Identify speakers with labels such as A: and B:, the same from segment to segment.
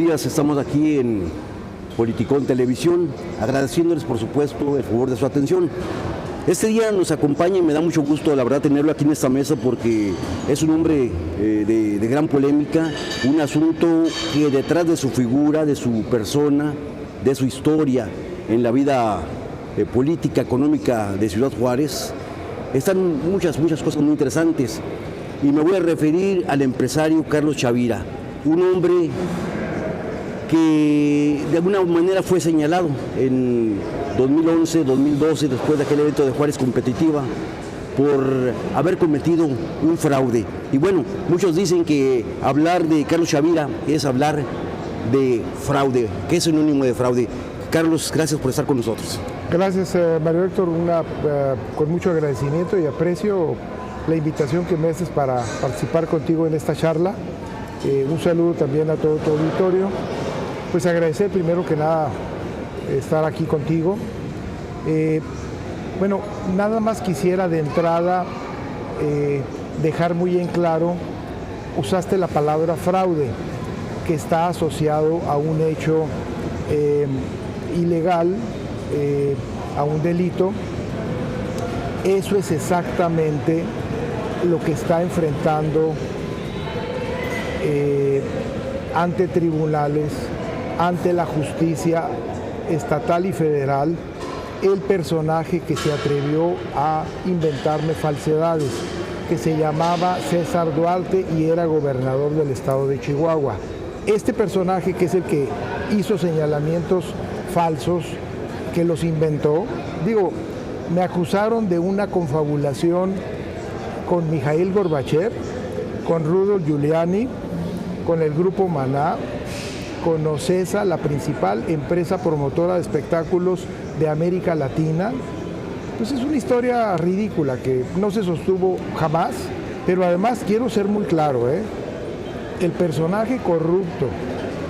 A: días, estamos aquí en Politicón Televisión, agradeciéndoles por supuesto el favor de su atención. Este día nos acompaña y me da mucho gusto, la verdad, tenerlo aquí en esta mesa porque es un hombre de gran polémica, un asunto que detrás de su figura, de su persona, de su historia en la vida política, económica de Ciudad Juárez, están muchas cosas muy interesantes. Y me voy a referir al empresario Carlos Chavira, un hombre que de alguna manera fue señalado en 2011, 2012, después de aquel evento de Juárez Competitiva, por haber cometido un fraude. Y bueno, muchos dicen que hablar de Carlos Chavira es hablar de fraude, que es sinónimo de fraude. Carlos, gracias por estar con nosotros.
B: Gracias, Mario Héctor, con mucho agradecimiento y aprecio la invitación que me haces para participar contigo en esta charla. Un saludo también a todo tu auditorio. Pues agradecer primero que nada estar aquí contigo. Bueno, nada más quisiera de entrada dejar muy en claro, usaste la palabra fraude, que está asociado a un hecho ilegal, a un delito. Eso es exactamente lo que está enfrentando ante tribunales, ante la justicia estatal y federal, el personaje que se atrevió a inventarme falsedades, que se llamaba César Duarte y era gobernador del estado de Chihuahua. Este personaje, que es el que hizo señalamientos falsos, que los inventó, me acusaron de una confabulación con Mikhail Gorbachev, con Rudolf Giuliani, con el grupo Maná, con OCESA, la principal empresa promotora de espectáculos de América Latina. Pues es una historia ridícula que no se sostuvo jamás, pero además quiero ser muy claro, el personaje corrupto,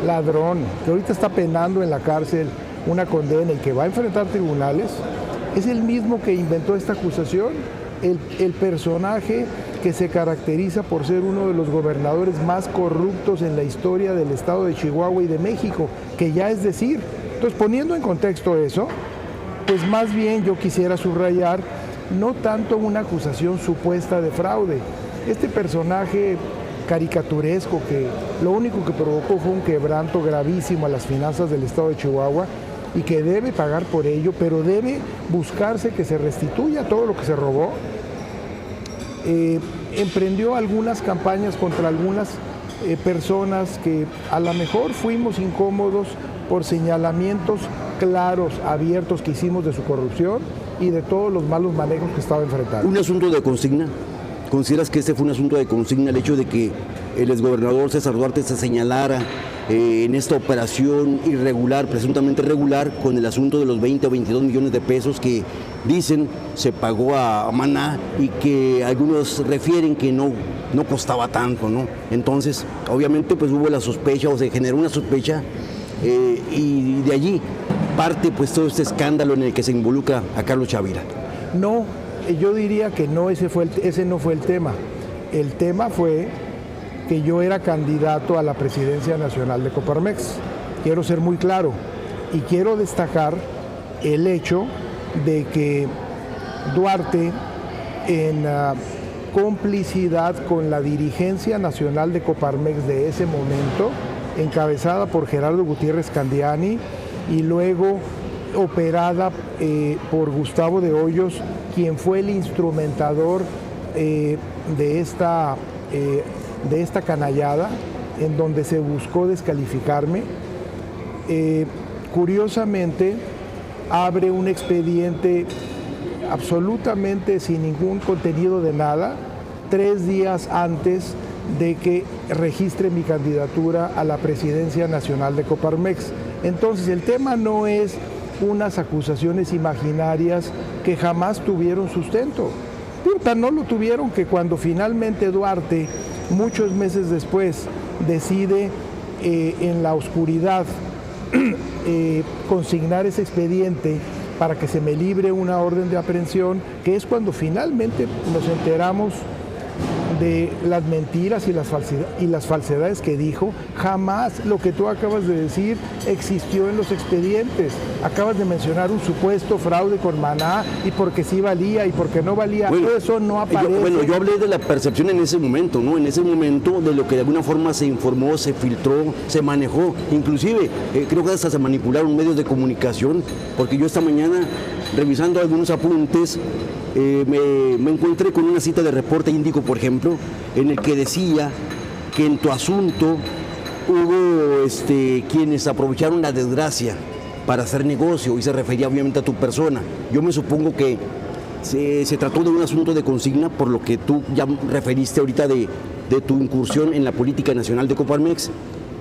B: ladrón, que ahorita está penando en la cárcel una condena y que va a enfrentar tribunales, es el mismo que inventó esta acusación, el personaje que se caracteriza por ser uno de los gobernadores más corruptos en la historia del estado de Chihuahua y de México, que ya es decir. Entonces, poniendo en contexto eso, pues más bien yo quisiera subrayar no tanto una acusación supuesta de fraude. Este personaje caricaturesco que lo único que provocó fue un quebranto gravísimo a las finanzas del estado de Chihuahua y que debe pagar por ello, pero debe buscarse que se restituya todo lo que se robó. Emprendió algunas campañas contra algunas personas que a lo mejor fuimos incómodos por señalamientos claros, abiertos que hicimos de su corrupción y de todos los malos manejos que estaba enfrentando.
A: ¿Un asunto de consigna? ¿Consideras que este fue un asunto de consigna, el hecho de que el exgobernador César Duarte se señalara en esta operación irregular, presuntamente irregular, con el asunto de los 20 o 22 millones de pesos que dicen se pagó a Maná y que algunos refieren que no costaba tanto, ¿no? Entonces, obviamente, pues hubo la sospecha o se generó una sospecha y de allí parte pues todo este escándalo en el que se involucra a Carlos Chavira.
B: No, yo diría que no, ese no fue el tema. El tema fue que yo era candidato a la presidencia nacional de Coparmex. Quiero ser muy claro y quiero destacar el hecho de que Duarte, en complicidad con la dirigencia nacional de Coparmex de ese momento, encabezada por Gerardo Gutiérrez Candiani y luego operada por Gustavo de Hoyos, quien fue el instrumentador de esta canallada en donde se buscó descalificarme. Curiosamente, abre un expediente absolutamente sin ningún contenido de nada, 3 días antes de que registre mi candidatura a la presidencia nacional de Coparmex. Entonces, el tema no es unas acusaciones imaginarias que jamás tuvieron sustento. No lo tuvieron, que cuando finalmente Duarte, muchos meses después, decide en la oscuridad consignar ese expediente para que se me libre una orden de aprehensión, que es cuando finalmente nos enteramos de las mentiras y las falsedades que dijo. Jamás lo que tú acabas de decir existió en los expedientes. Acabas de mencionar un supuesto fraude con Maná y porque sí valía y porque no valía.
A: Bueno,
B: eso no aparece.
A: Yo hablé de la percepción en ese momento, ¿no? En ese momento de lo que de alguna forma se informó, se filtró, se manejó. Inclusive, creo que hasta se manipularon medios de comunicación, porque yo esta mañana, revisando algunos apuntes, me encontré con una cita de Reporte Índigo, por ejemplo, en el que decía que en tu asunto hubo quienes aprovecharon la desgracia para hacer negocio, y se refería obviamente a tu persona. Yo me supongo que se trató de un asunto de consigna, por lo que tú ya referiste ahorita de tu incursión en la política nacional de Coparmex,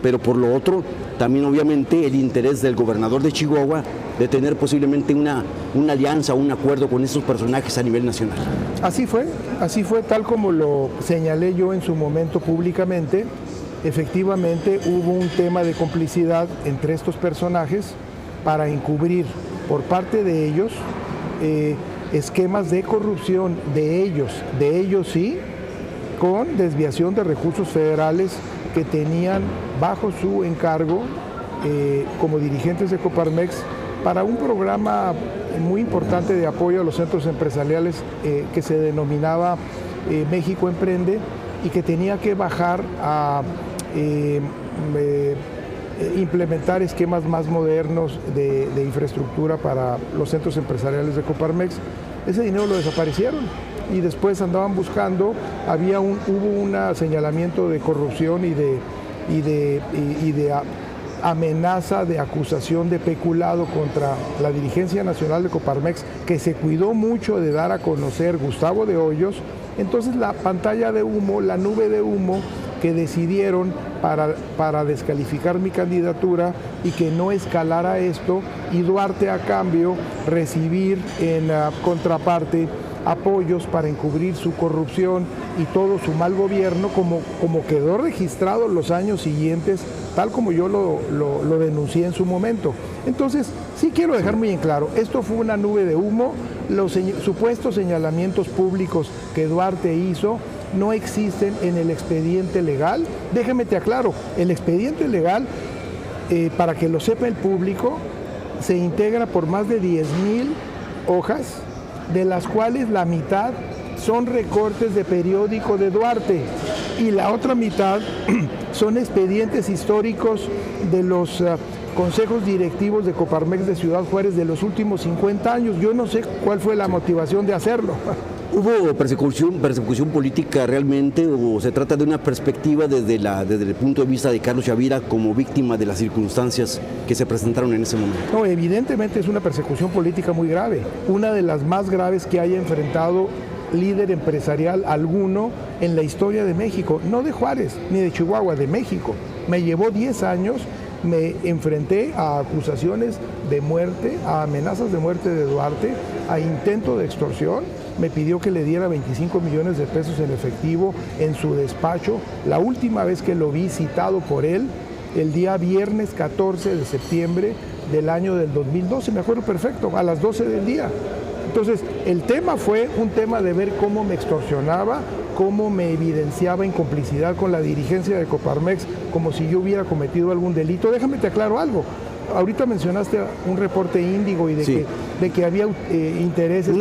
A: pero por lo otro, también obviamente el interés del gobernador de Chihuahua de tener posiblemente una alianza, un acuerdo con estos personajes a nivel nacional.
B: Así fue tal como lo señalé yo en su momento públicamente. Efectivamente hubo un tema de complicidad entre estos personajes para encubrir por parte de ellos esquemas de corrupción de ellos sí, con desviación de recursos federales que tenían bajo su encargo como dirigentes de Coparmex para un programa muy importante de apoyo a los centros empresariales que se denominaba México Emprende, y que tenía que bajar a implementar esquemas más modernos de infraestructura para los centros empresariales de Coparmex. Ese dinero lo desaparecieron y después andaban buscando, hubo un señalamiento de corrupción y de amenaza de acusación de peculado contra la dirigencia nacional de Coparmex, que se cuidó mucho de dar a conocer Gustavo de Hoyos. Entonces la pantalla de humo, la nube de humo que decidieron para descalificar mi candidatura y que no escalara esto, y Duarte a cambio recibir en contraparte apoyos para encubrir su corrupción y todo su mal gobierno, como quedó registrado los años siguientes, tal como yo lo denuncié en su momento. Entonces, sí quiero dejar muy en claro, esto fue una nube de humo. Los supuestos señalamientos públicos que Duarte hizo no existen en el expediente legal. Déjame te aclaro, el expediente legal, para que lo sepa el público, se integra por más de 10,000 hojas, de las cuales la mitad son recortes de periódico de Duarte y la otra mitad son expedientes históricos de los consejos directivos de Coparmex de Ciudad Juárez de los últimos 50 años. Yo no sé cuál fue la motivación de hacerlo.
A: ¿Hubo persecución política realmente, o se trata de una perspectiva desde el punto de vista de Carlos Chavira como víctima de las circunstancias que se presentaron en ese momento?
B: No, evidentemente es una persecución política muy grave, una de las más graves que haya enfrentado líder empresarial alguno en la historia de México, no de Juárez ni de Chihuahua, de México. Me llevó 10 años, me enfrenté a acusaciones de muerte, a amenazas de muerte de Duarte, a intento de extorsión. Me pidió que le diera 25 millones de pesos en efectivo en su despacho. La última vez que lo vi citado por él, el día viernes 14 de septiembre del año del 2012, me acuerdo perfecto, a las 12 del día. Entonces, el tema fue un tema de ver cómo me extorsionaba, cómo me evidenciaba en complicidad con la dirigencia de Coparmex, como si yo hubiera cometido algún delito. Déjame te aclaro algo. Ahorita mencionaste un reporte Índigo y de que había intereses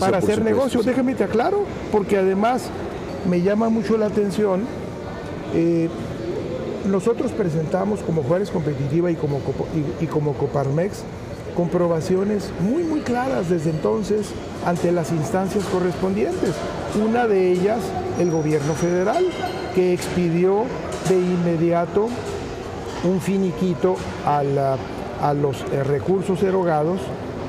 B: para hacer negocios. Sí. Déjame te aclaro, porque además me llama mucho la atención. Nosotros presentamos como Juárez Competitiva y como Coparmex comprobaciones muy, muy claras desde entonces ante las instancias correspondientes. Una de ellas, el gobierno federal, que expidió de inmediato un finiquito a los recursos erogados,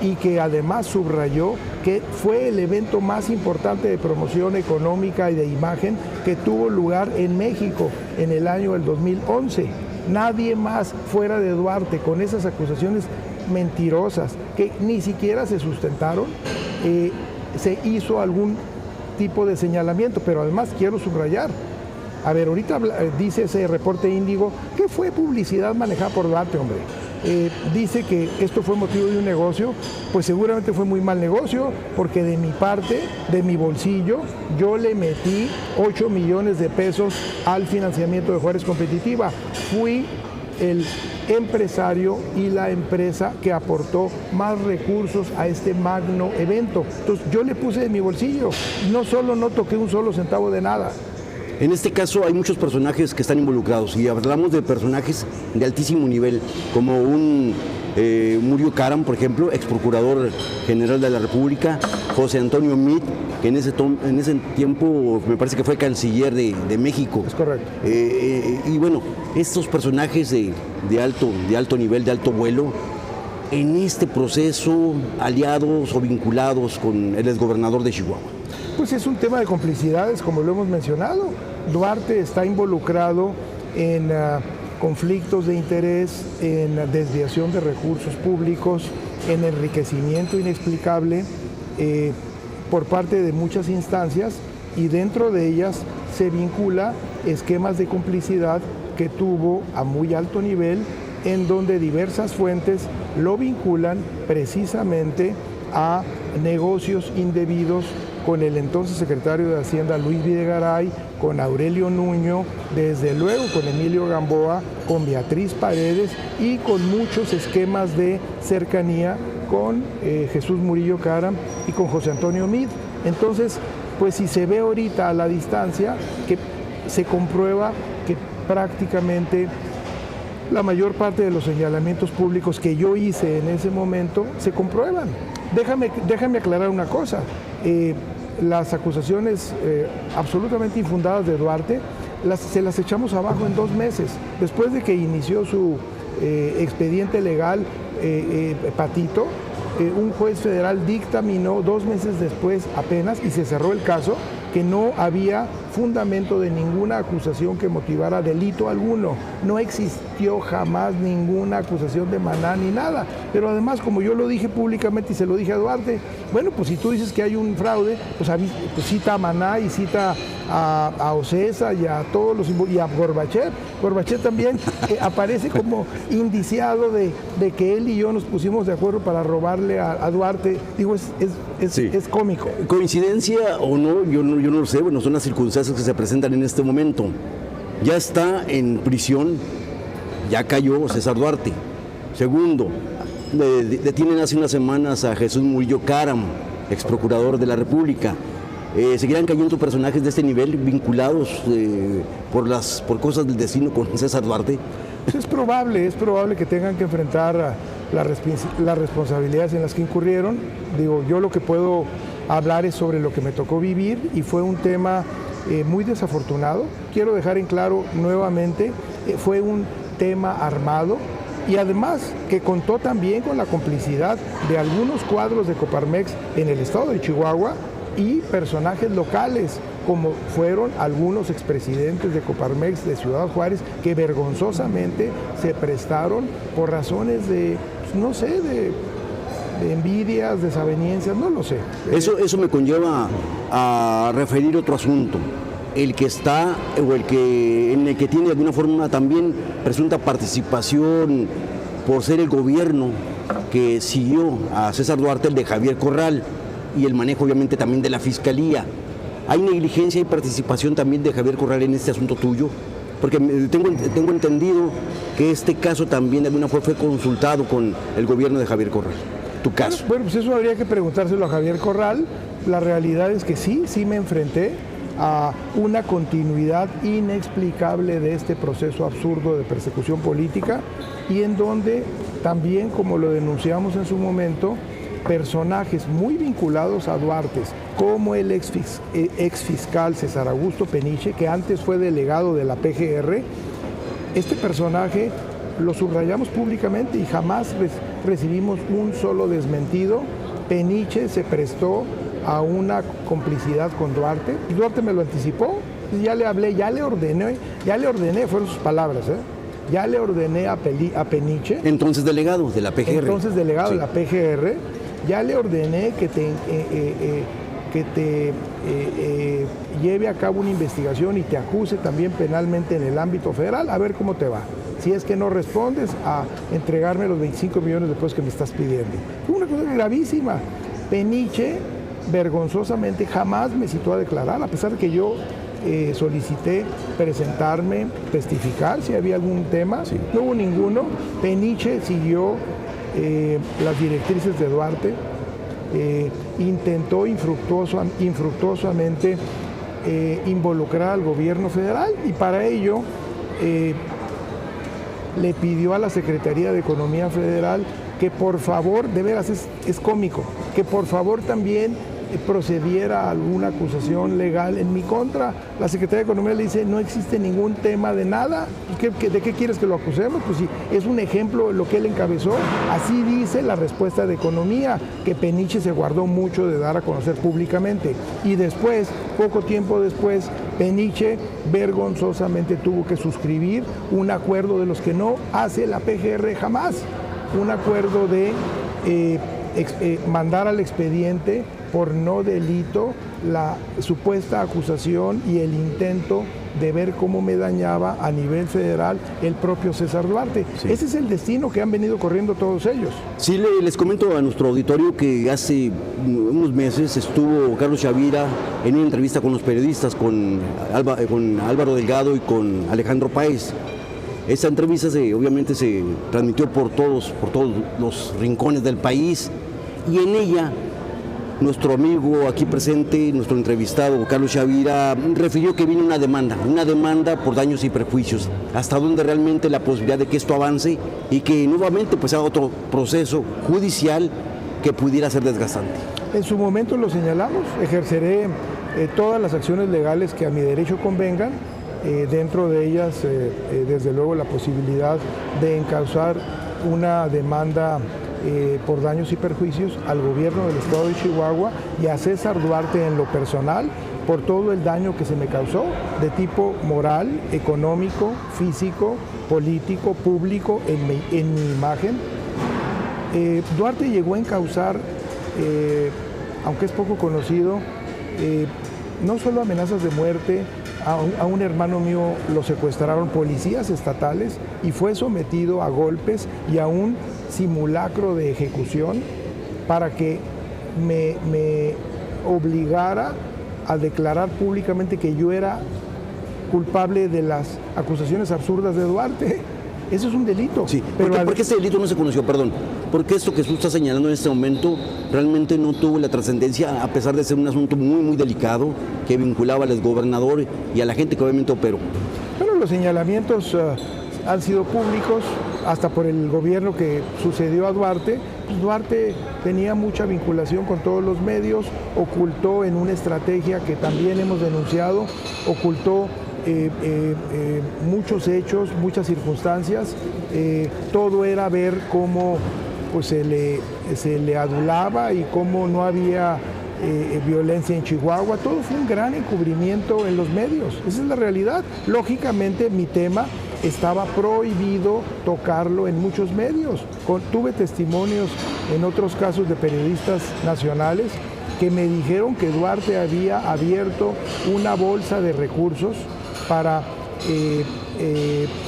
B: y que además subrayó que fue el evento más importante de promoción económica y de imagen que tuvo lugar en México en el año del 2011. Nadie más fuera de Duarte, con esas acusaciones mentirosas que ni siquiera se sustentaron, se hizo algún tipo de señalamiento. Pero además quiero subrayar, a ver, ahorita dice ese reporte Índigo que fue publicidad manejada por Duarte, hombre. dice que esto fue motivo de un negocio, pues seguramente fue muy mal negocio, porque de mi parte, de mi bolsillo, yo le metí 8 millones de pesos al financiamiento de Juárez Competitiva. Fui el empresario y la empresa que aportó más recursos a este magno evento. Entonces yo le puse de mi bolsillo, no solo no toqué un solo centavo de nada.
A: En este caso hay muchos personajes que están involucrados y hablamos de personajes de altísimo nivel, como un Murillo Karam, por ejemplo, ex procurador general de la República, José Antonio Meade, que en ese tiempo me parece que fue canciller de México.
B: Es correcto.
A: Y bueno, estos personajes de alto nivel, de alto vuelo, en este proceso aliados o vinculados con el exgobernador de Chihuahua.
B: Pues es un tema de complicidades, como lo hemos mencionado. Duarte está involucrado en conflictos de interés, en desviación de recursos públicos, en enriquecimiento inexplicable por parte de muchas instancias, y dentro de ellas se vincula esquemas de complicidad que tuvo a muy alto nivel, en donde diversas fuentes lo vinculan precisamente a negocios indebidos con el entonces secretario de Hacienda Luis Videgaray, con Aurelio Nuño, desde luego con Emilio Gamboa, con Beatriz Paredes y con muchos esquemas de cercanía con Jesús Murillo Karam y con José Antonio Meade. Entonces, pues si se ve ahorita a la distancia, que se comprueba que prácticamente la mayor parte de los señalamientos públicos que yo hice en ese momento se comprueban. Déjame aclarar una cosa. Las acusaciones absolutamente infundadas de Duarte se las echamos abajo en 2 meses. Después de que inició su expediente legal Patito, un juez federal dictaminó 2 meses después apenas, y se cerró el caso, que no había fundamento de ninguna acusación que motivara delito alguno. No existió jamás ninguna acusación de maná ni nada. Pero además, como yo lo dije públicamente y se lo dije a Duarte, bueno, pues si tú dices que hay un fraude, pues cita a Maná y cita a Ocesa y a todos los, y a Gorbachev. Gorbachev también aparece como indiciado de que él y yo nos pusimos de acuerdo para robarle a Duarte. Digo, es cómico.
A: ¿Coincidencia o no? Yo no lo sé. Bueno, son las circunstancias que se presentan en este momento. Ya está en prisión, ya cayó César Duarte. Segundo, detienen hace unas semanas a Jesús Murillo Karam, ex procurador de la República. ¿Seguirán cayendo personajes de este nivel vinculados por cosas del destino con César Duarte?
B: Pues es probable que tengan que enfrentar las responsabilidades en las que incurrieron. Digo, yo lo que puedo hablar es sobre lo que me tocó vivir, y fue un tema muy desafortunado. Quiero dejar en claro nuevamente, fue un tema armado, y además que contó también con la complicidad de algunos cuadros de Coparmex en el estado de Chihuahua y personajes locales, como fueron algunos expresidentes de Coparmex de Ciudad Juárez, que vergonzosamente se prestaron por razones de, no sé, de envidias, desavenencias, no lo sé.
A: Eso me conlleva a referir otro asunto. El que está, o en el que tiene de alguna forma también presunta participación por ser el gobierno que siguió a César Duarte, el de Javier Corral, y el manejo obviamente también de la Fiscalía. ¿Hay negligencia y participación también de Javier Corral en este asunto tuyo? Porque tengo entendido que este caso también de alguna forma fue consultado con el gobierno de Javier Corral. ¿Tu caso?
B: Bueno, pues eso habría que preguntárselo a Javier Corral. La realidad es que sí me enfrenté a una continuidad inexplicable de este proceso absurdo de persecución política, y en donde también, como lo denunciamos en su momento, personajes muy vinculados a Duarte, como el ex fiscal César Augusto Peniche, que antes fue delegado de la PGR, este personaje lo subrayamos públicamente y jamás recibimos un solo desmentido. Peniche se prestó a una complicidad con Duarte, y Duarte me lo anticipó, ya le hablé, ya le ordené, fueron sus palabras, ya le ordené a Peniche.
A: Entonces delegado de la PGR.
B: De la PGR, ya le ordené que te lleve a cabo una investigación y te acuse también penalmente en el ámbito federal, a ver cómo te va. si es que no respondes, a entregarme los 25 millones de pesos que me estás pidiendo. Fue una cosa gravísima. Peniche, vergonzosamente, jamás me citó a declarar, a pesar de que yo solicité presentarme, testificar si había algún tema. Sí. No hubo ninguno. Peniche siguió las directrices de Duarte, intentó infructuosamente involucrar al gobierno federal, y para ello le pidió a la Secretaría de Economía Federal que por favor, de veras es cómico, que por favor también procediera a alguna acusación legal en mi contra. La Secretaría de Economía le dice, no existe ningún tema de nada, ¿de qué quieres que lo acusemos? Pues sí, es un ejemplo de lo que él encabezó. Así dice la respuesta de Economía, que Peniche se guardó mucho de dar a conocer públicamente. Y después, poco tiempo después, Peniche vergonzosamente tuvo que suscribir un acuerdo de los que no hace la PGR jamás, un acuerdo de mandar al expediente por no delito la supuesta acusación y el intento de ver cómo me dañaba a nivel federal el propio César Duarte. Sí. Ese es el destino que han venido corriendo todos ellos.
A: Sí, les comento a nuestro auditorio que hace unos meses estuvo Carlos Chavira en una entrevista con los periodistas, con Álvaro Delgado y con Alejandro Páez. Esta entrevista obviamente se transmitió por todos los rincones del país, y en ella nuestro amigo aquí presente, nuestro entrevistado Carlos Chavira, refirió que viene una demanda por daños y perjuicios, hasta donde realmente la posibilidad de que esto avance y que nuevamente pues haga otro proceso judicial que pudiera ser desgastante.
B: En su momento lo señalamos, ejerceré todas las acciones legales que a mi derecho convengan, dentro de ellas desde luego la posibilidad de encauzar una demanda por daños y perjuicios al gobierno del estado de Chihuahua y a César Duarte en lo personal por todo el daño que se me causó de tipo moral, económico, físico, político, público en mi imagen. Duarte llegó a encauzar, aunque es poco conocido, no solo amenazas de muerte. A un hermano mío lo secuestraron policías estatales y fue sometido a golpes y a un simulacro de ejecución para que me obligara a declarar públicamente que yo era culpable de las acusaciones absurdas de Duarte. Eso es un delito.
A: Sí, ¿por qué ese delito no se conoció? Perdón. Porque esto que tú estás señalando en este momento realmente no tuvo la trascendencia, a pesar de ser un asunto muy, muy delicado que vinculaba al exgobernador y a la gente que obviamente operó.
B: Bueno, los señalamientos han sido públicos, hasta por el gobierno que sucedió a Duarte. Duarte tenía mucha vinculación con todos los medios, ocultó en una estrategia que también hemos denunciado, ocultó muchos hechos, muchas circunstancias. Todo era ver cómo pues, se le adulaba y cómo no había violencia en Chihuahua. Todo fue un gran encubrimiento en los medios. Esa es la realidad. Lógicamente mi tema estaba prohibido tocarlo en muchos medios. Tuve testimonios en otros casos de periodistas nacionales que me dijeron que Duarte había abierto una bolsa de recursos para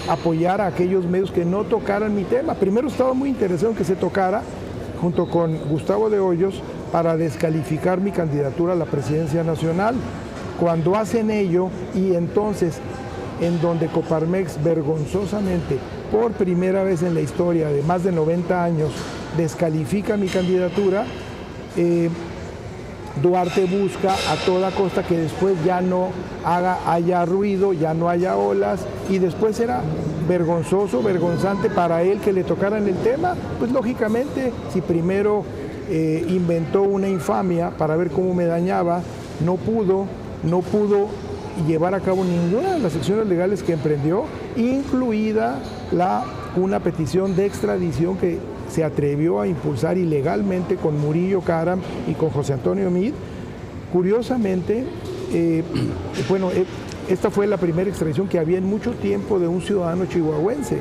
B: apoyar a aquellos medios que no tocaran mi tema. Primero estaba muy interesado en que se tocara, junto con Gustavo de Hoyos, para descalificar mi candidatura a la presidencia nacional. Cuando hacen ello, y entonces en donde Coparmex vergonzosamente, por primera vez en la historia de más de 90 años, descalifica mi candidatura, Duarte busca a toda costa que después ya no haya ruido, ya no haya olas, y después era vergonzante para él que le tocaran el tema. Pues lógicamente, si primero inventó una infamia para ver cómo me dañaba, no pudo llevar a cabo ninguna de las acciones legales que emprendió, incluida una petición de extradición que se atrevió a impulsar ilegalmente con Murillo Karam y con José Antonio Meade. Curiosamente, esta fue la primera extradición que había en mucho tiempo de un ciudadano chihuahuense.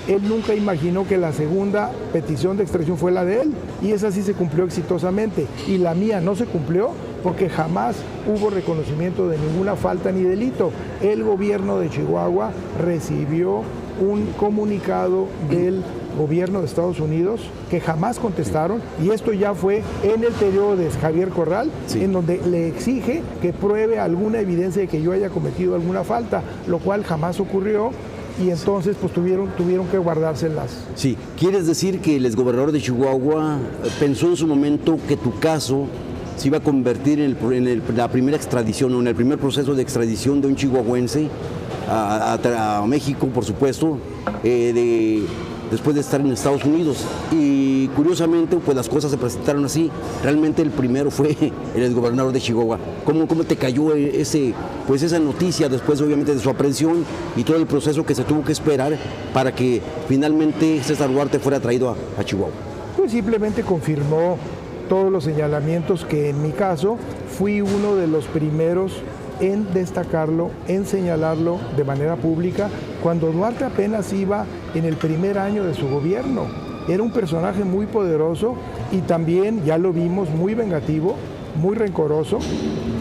B: Él nunca imaginó que la segunda petición de extradición fue la de él, y esa sí se cumplió exitosamente, y la mía no se cumplió porque jamás hubo reconocimiento de ninguna falta ni delito. El gobierno de Chihuahua recibió un comunicado del gobierno de Estados Unidos que jamás contestaron, y esto ya fue en el periodo de Javier Corral, en donde le exige que pruebe alguna evidencia de que yo haya cometido alguna falta, lo cual jamás ocurrió. Y entonces pues tuvieron que guardárselas.
A: Sí, ¿quieres decir que el exgobernador de Chihuahua pensó en su momento que tu caso se iba a convertir en la primera extradición o en el primer proceso de extradición de un chihuahuense a México, por supuesto, después de estar en Estados Unidos? Y curiosamente, pues las cosas se presentaron así. Realmente el primero fue el exgobernador de Chihuahua. ¿Cómo te cayó esa noticia después, obviamente, de su aprehensión y todo el proceso que se tuvo que esperar para que finalmente César Duarte fuera traído a Chihuahua?
B: Pues simplemente confirmó todos los señalamientos que en mi caso fui uno de los primeros en destacarlo, en señalarlo de manera pública, cuando Duarte apenas iba en el primer año de su gobierno. Era un personaje muy poderoso y también, ya lo vimos, muy vengativo, muy rencoroso.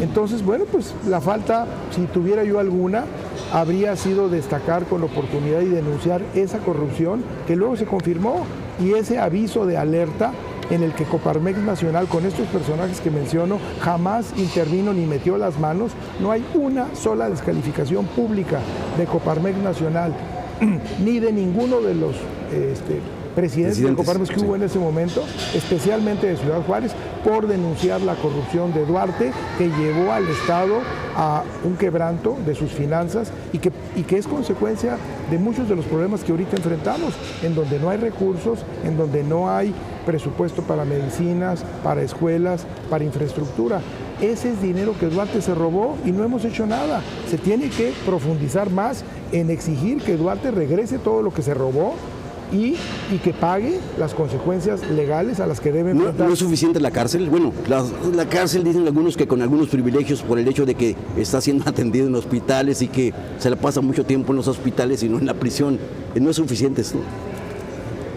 B: Entonces, bueno, pues la falta, si tuviera yo alguna, habría sido destacar con la oportunidad y denunciar esa corrupción que luego se confirmó, y ese aviso de alerta en el que Coparmex Nacional, con estos personajes que menciono, jamás intervino ni metió las manos. No hay una sola descalificación pública de Coparmex Nacional, ni de ninguno de los presidentes de Coparmex que hubo en ese momento, especialmente de Ciudad Juárez, por denunciar la corrupción de Duarte, que llevó al Estado a un quebranto de sus finanzas y que es consecuencia de muchos de los problemas que ahorita enfrentamos, en donde no hay recursos, en donde no hay presupuesto para medicinas, para escuelas, para infraestructura. Ese es dinero que Duarte se robó y no hemos hecho nada. Se tiene que profundizar más en exigir que Duarte regrese todo lo que se robó y que pague las consecuencias legales a las que debe enfrentar.
A: ¿No es suficiente la cárcel? Bueno, la cárcel, dicen algunos, que con algunos privilegios por el hecho de que está siendo atendido en hospitales y que se le pasa mucho tiempo en los hospitales y no en la prisión. ¿No es suficiente esto?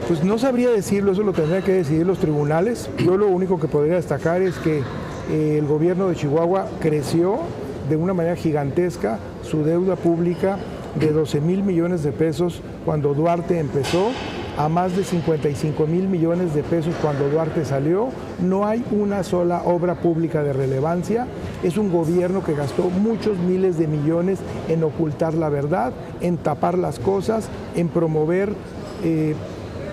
B: Pues no sabría decirlo, eso lo tendrían que decidir los tribunales. Yo lo único que podría destacar es que el gobierno de Chihuahua creció de una manera gigantesca su deuda pública de 12,000 millones de pesos cuando Duarte empezó, a más de 55,000 millones de pesos cuando Duarte salió. No hay una sola obra pública de relevancia. Es un gobierno que gastó muchos miles de millones en ocultar la verdad, en tapar las cosas, en promover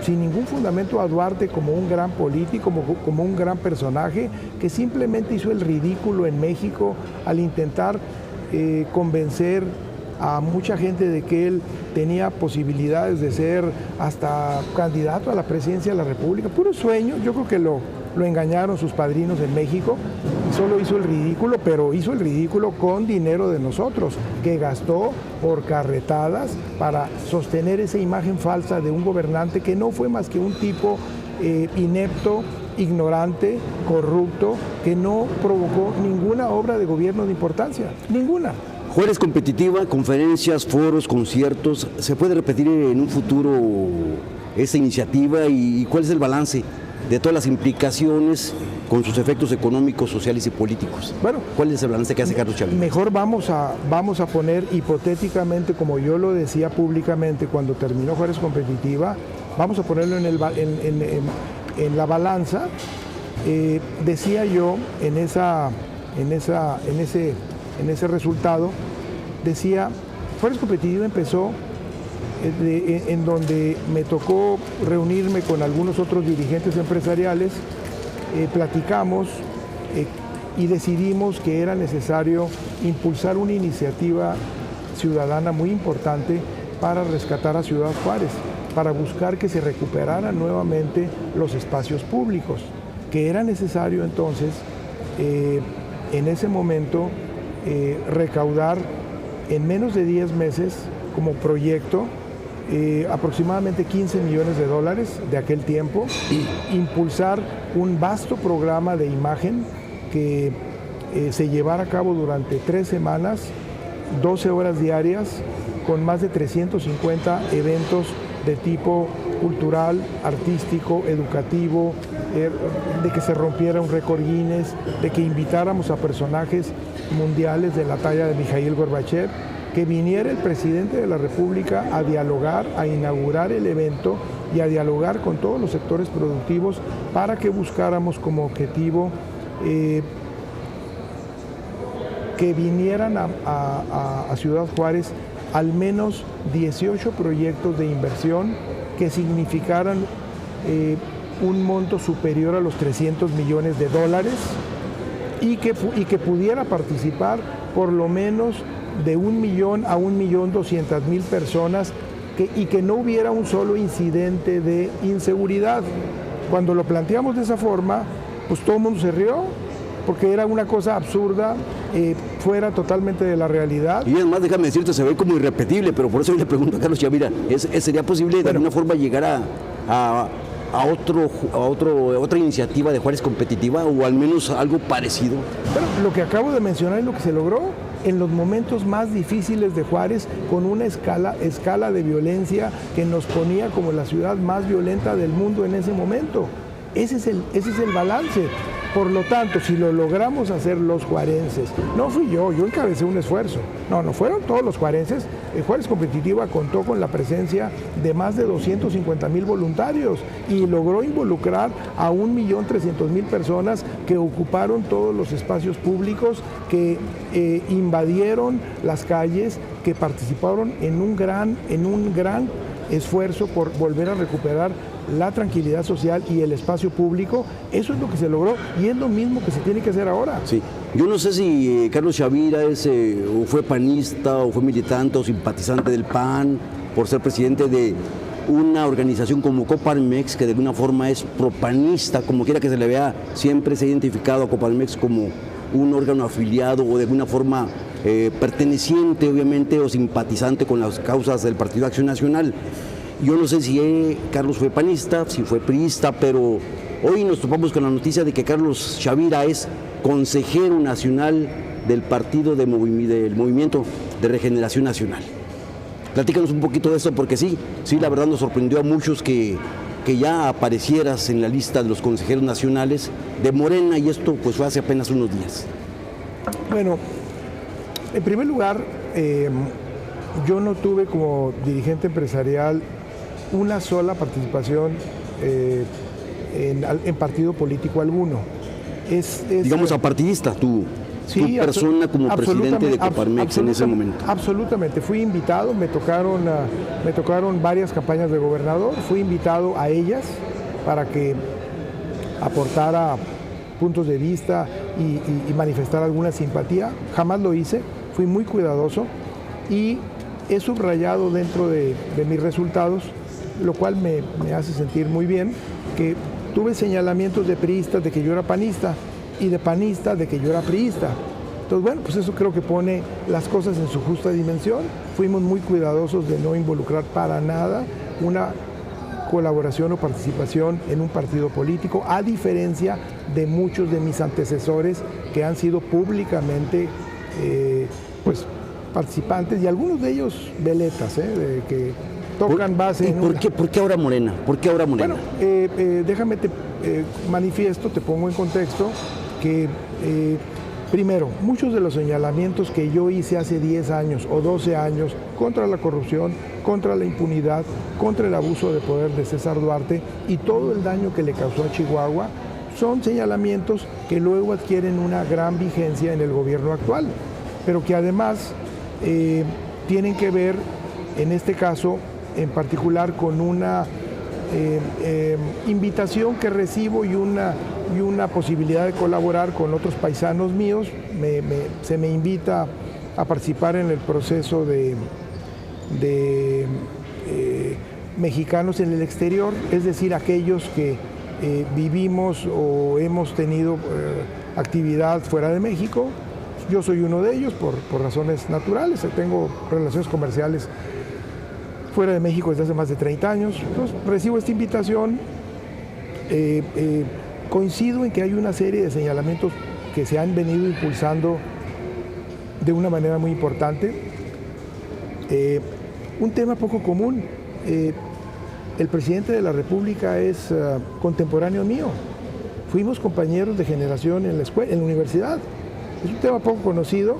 B: sin ningún fundamento a Duarte como un gran político, como un gran personaje, que simplemente hizo el ridículo en México al intentar convencer a mucha gente de que él tenía posibilidades de ser hasta candidato a la presidencia de la República. Puro sueño. Yo creo que lo engañaron sus padrinos en México, solo hizo el ridículo, pero hizo el ridículo con dinero de nosotros, que gastó por carretadas para sostener esa imagen falsa de un gobernante que no fue más que un tipo inepto, ignorante, corrupto, que no provocó ninguna obra de gobierno de importancia, ninguna.
A: Juárez competitiva, conferencias, foros, conciertos. ¿Se puede repetir en un futuro esta iniciativa y cuál es el balance de todas las implicaciones con sus efectos económicos, sociales y políticos?
B: Bueno,
A: ¿cuál es el balance que hace Carlos Chavira?
B: Mejor vamos a poner hipotéticamente, como yo lo decía públicamente cuando terminó Juárez competitiva, vamos a ponerlo en la balanza. Decía yo en ese resultado, decía, Juárez competitiva empezó en donde me tocó reunirme con algunos otros dirigentes empresariales, platicamos y decidimos que era necesario impulsar una iniciativa ciudadana muy importante para rescatar a Ciudad Juárez, para buscar que se recuperaran nuevamente los espacios públicos, que era necesario entonces, en ese momento, recaudar en menos de 10 meses como proyecto aproximadamente 15 millones de dólares de aquel tiempo, impulsar un vasto programa de imagen que se llevara a cabo durante 3 semanas, 12 horas diarias, con más de 350 eventos de tipo cultural, artístico, educativo, de que se rompiera un récord Guinness, de que invitáramos a personajes mundiales de la talla de Mikhail Gorbachev, que viniera el presidente de la República a dialogar, a inaugurar el evento y a dialogar con todos los sectores productivos para que buscáramos como objetivo que vinieran a Ciudad Juárez al menos 18 proyectos de inversión que significaran un monto superior a los $300 millones y que pudiera participar por lo menos de 1 millón a 1.200.000 personas y que no hubiera un solo incidente de inseguridad. Cuando lo planteamos de esa forma, pues todo el mundo se rió, porque era una cosa absurda, fuera totalmente de la realidad.
A: Y además, déjame decirte, se ve como irrepetible, pero por eso yo le pregunto a Carlos Chavira, ¿sería posible de alguna forma llegar a otra iniciativa de Juárez competitiva o al menos algo parecido?
B: Bueno, lo que acabo de mencionar es lo que se logró en los momentos más difíciles de Juárez, con una escala de violencia que nos ponía como la ciudad más violenta del mundo en ese momento. Ese es el balance. Por lo tanto, si lo logramos hacer los juarenses, no fui yo encabecé un esfuerzo, no fueron todos los juarenses. Juárez Competitiva contó con la presencia de más de 250.000 voluntarios y logró involucrar a 1.300.000 personas que ocuparon todos los espacios públicos, que invadieron las calles, que participaron en un gran esfuerzo por volver a recuperar la tranquilidad social y el espacio público. Eso es lo que se logró y es lo mismo que se tiene que hacer ahora.
A: Sí, yo no sé si Carlos Chavira o fue panista o fue militante o simpatizante del PAN por ser presidente de una organización como Coparmex, que de alguna forma es propanista, como quiera que se le vea, siempre se ha identificado a Coparmex como un órgano afiliado o de alguna forma perteneciente, obviamente, o simpatizante con las causas del Partido Acción Nacional. Yo no sé si Carlos fue panista, si fue priista, pero hoy nos topamos con la noticia de que Carlos Chavira es consejero nacional del partido del Movimiento de Regeneración Nacional. Platícanos un poquito de esto, porque sí, la verdad nos sorprendió a muchos que ya aparecieras en la lista de los consejeros nacionales de Morena, y esto pues fue hace apenas unos días.
B: Bueno, en primer lugar, yo no tuve como dirigente empresarial una sola participación en partido político alguno.
A: Digamos apartidista, tu persona como presidente de Coparmex en ese momento.
B: Absolutamente, fui invitado, me tocaron varias campañas de gobernador, fui invitado a ellas para que aportara puntos de vista y manifestar alguna simpatía. Jamás lo hice, fui muy cuidadoso y he subrayado dentro de mis resultados, lo cual me hace sentir muy bien, que tuve señalamientos de priistas de que yo era panista y de panistas de que yo era priista. Entonces, bueno, pues eso creo que pone las cosas en su justa dimensión. Fuimos muy cuidadosos de no involucrar para nada una colaboración o participación en un partido político, a diferencia de muchos de mis antecesores que han sido públicamente pues participantes, y algunos de ellos veletas, de que tocan base.
A: ¿Por qué ahora Morena? ¿Por qué ahora Morena?
B: Bueno, déjame te manifiesto, te pongo en contexto que primero, muchos de los señalamientos que yo hice hace 10 años o 12 años contra la corrupción, contra la impunidad, contra el abuso de poder de César Duarte y todo el daño que le causó a Chihuahua, son señalamientos que luego adquieren una gran vigencia en el gobierno actual, pero que además tienen que ver, en este caso en particular, con una invitación que recibo y una posibilidad de colaborar con otros paisanos míos. Se me invita a participar en el proceso de mexicanos en el exterior, es decir, aquellos que vivimos o hemos tenido actividad fuera de México. Yo soy uno de ellos por razones naturales, tengo relaciones comerciales fuera de México desde hace más de 30 años. Entonces, recibo esta invitación, coincido en que hay una serie de señalamientos que se han venido impulsando de una manera muy importante. Un tema poco común, el presidente de la República es contemporáneo mío, fuimos compañeros de generación en la universidad. Es un tema poco conocido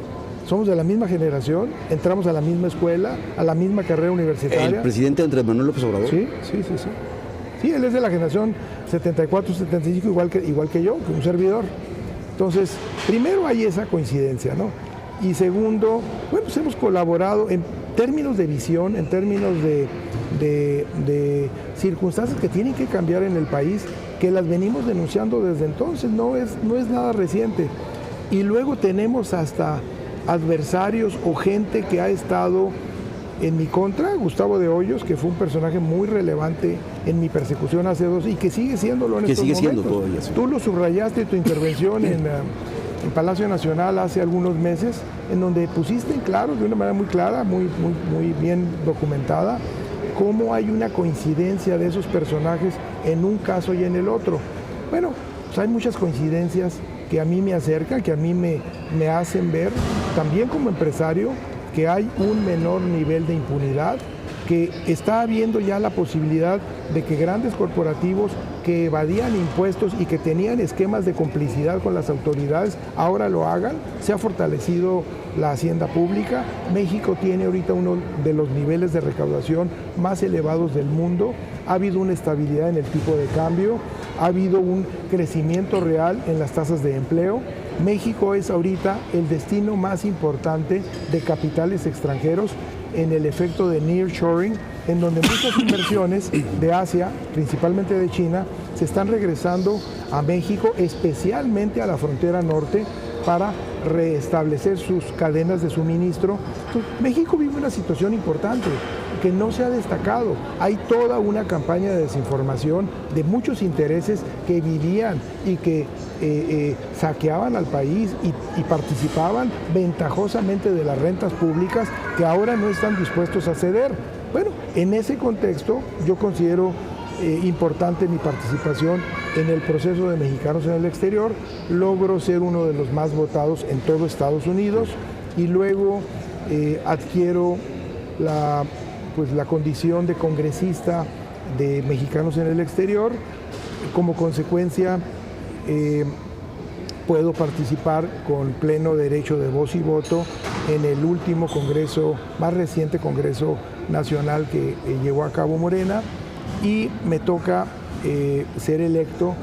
B: somos de la misma generación, entramos a la misma escuela, a la misma carrera universitaria.
A: ¿El presidente Andrés Manuel López Obrador?
B: Sí. Sí, él es de la generación 74-75, igual que yo, que un servidor. Entonces, primero hay esa coincidencia, ¿no? Y segundo, bueno, pues hemos colaborado en términos de visión, en términos de circunstancias que tienen que cambiar en el país, que las venimos denunciando desde entonces, no es nada reciente. Y luego tenemos hasta adversarios o gente que ha estado en mi contra, Gustavo de Hoyos, que fue un personaje muy relevante en mi persecución hace 2 y que sigue siéndolo en estos momentos.
A: Siendo todavía, sí.
B: Tú lo subrayaste en tu intervención en Palacio Nacional hace algunos meses, en donde pusiste en claro, de una manera muy clara, muy bien documentada, cómo hay una coincidencia de esos personajes en un caso y en el otro. Bueno, pues hay muchas coincidencias que a mí me acercan, que a mí me hacen ver, también como empresario, que hay un menor nivel de impunidad, que está habiendo ya la posibilidad de que grandes corporativos que evadían impuestos y que tenían esquemas de complicidad con las autoridades, ahora lo hagan. Se ha fortalecido la hacienda pública. México tiene ahorita uno de los niveles de recaudación más elevados del mundo. Ha habido una estabilidad en el tipo de cambio, ha habido un crecimiento real en las tasas de empleo. México es ahorita el destino más importante de capitales extranjeros en el efecto de nearshoring, en donde muchas inversiones de Asia, principalmente de China, se están regresando a México, especialmente a la frontera norte, para restablecer sus cadenas de suministro. Entonces, México vive una situación importante que no se ha destacado. Hay toda una campaña de desinformación de muchos intereses que vivían y que saqueaban al país y participaban ventajosamente de las rentas públicas, que ahora no están dispuestos a ceder. Bueno, en ese contexto yo considero importante mi participación en el proceso de Mexicanos en el Exterior. Logro ser uno de los más votados en todo Estados Unidos y luego adquiero la condición de congresista de Mexicanos en el Exterior. Como consecuencia, puedo participar con pleno derecho de voz y voto en el último congreso, más reciente Congreso Nacional que llevó a cabo Morena, y me toca ser electo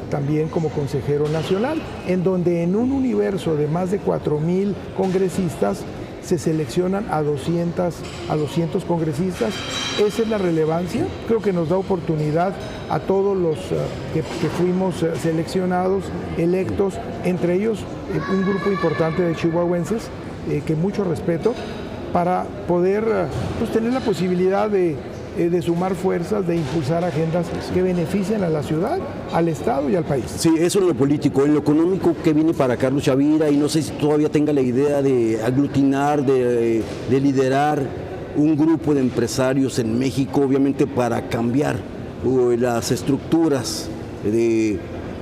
B: también como consejero nacional, en donde en un universo de más de 4,000 congresistas se seleccionan a 200 congresistas. Esa es la relevancia. Creo que nos da oportunidad a todos los que fuimos seleccionados, electos, entre ellos un grupo importante de chihuahuenses, que mucho respeto, para poder tener la posibilidad de sumar fuerzas, de impulsar agendas que beneficien a la ciudad, al Estado y al país.
A: Sí, eso en lo político. En lo económico, ¿qué viene para Carlos Chavira? Y no sé si todavía tenga la idea de aglutinar, de liderar un grupo de empresarios en México, obviamente para cambiar las estructuras de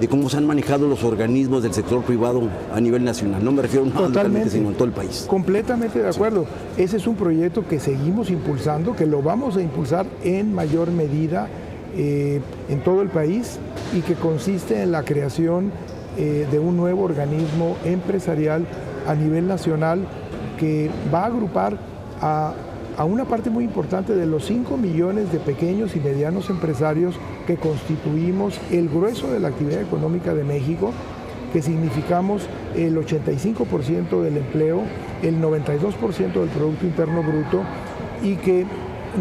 A: cómo se han manejado los organismos del sector privado a nivel nacional. No me refiero no localmente, sino en todo el país.
B: Completamente de acuerdo. Sí. Ese es un proyecto que seguimos impulsando, que lo vamos a impulsar en mayor medida en todo el país, y que consiste en la creación de un nuevo organismo empresarial a nivel nacional que va a agrupar a una parte muy importante de los 5 millones de pequeños y medianos empresarios que constituimos el grueso de la actividad económica de México, que significamos el 85% del empleo, el 92% del Producto Interno Bruto, y que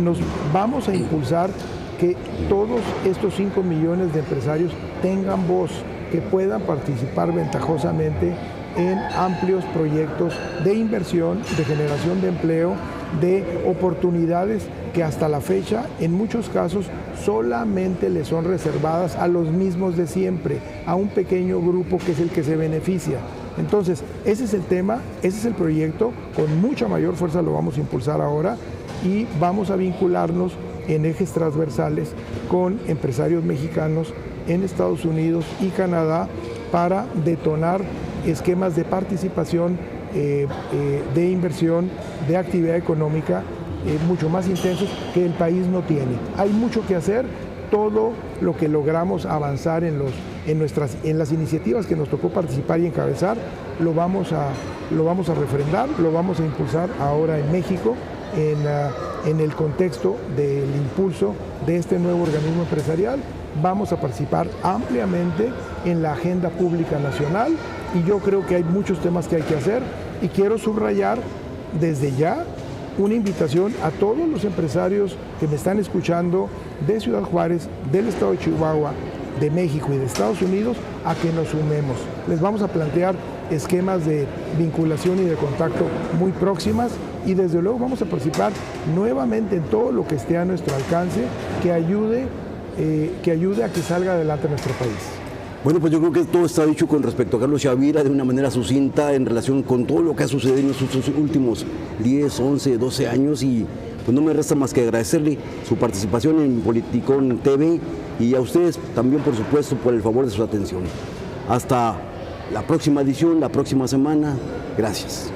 B: nos vamos a impulsar que todos estos 5 millones de empresarios tengan voz, que puedan participar ventajosamente en amplios proyectos de inversión, de generación de empleo, de oportunidades que hasta la fecha, en muchos casos, solamente le son reservadas a los mismos de siempre, a un pequeño grupo que es el que se beneficia. Entonces, ese es el tema, ese es el proyecto, con mucha mayor fuerza lo vamos a impulsar ahora, y vamos a vincularnos en ejes transversales con empresarios mexicanos en Estados Unidos y Canadá para detonar esquemas de participación, de inversión, de actividad económica mucho más intensos que el país no tiene. Hay mucho que hacer. Todo lo que logramos avanzar en las iniciativas que nos tocó participar y encabezar, lo vamos a refrendar, lo vamos a impulsar ahora en México, en el contexto del impulso de este nuevo organismo empresarial. Vamos a participar ampliamente en la agenda pública nacional y yo creo que hay muchos temas que hay que hacer y quiero subrayar desde ya una invitación a todos los empresarios que me están escuchando de Ciudad Juárez, del estado de Chihuahua, de México y de Estados Unidos a que nos sumemos. Les vamos a plantear esquemas de vinculación y de contacto muy próximas y desde luego vamos a participar nuevamente en todo lo que esté a nuestro alcance que ayude a que salga adelante nuestro país.
A: Bueno, pues yo creo que todo está dicho con respecto a Carlos Chavira de una manera sucinta en relación con todo lo que ha sucedido en estos últimos 10, 11, 12 años y pues no me resta más que agradecerle su participación en Politicón TV y a ustedes también, por supuesto, por el favor de su atención. Hasta la próxima edición, la próxima semana. Gracias.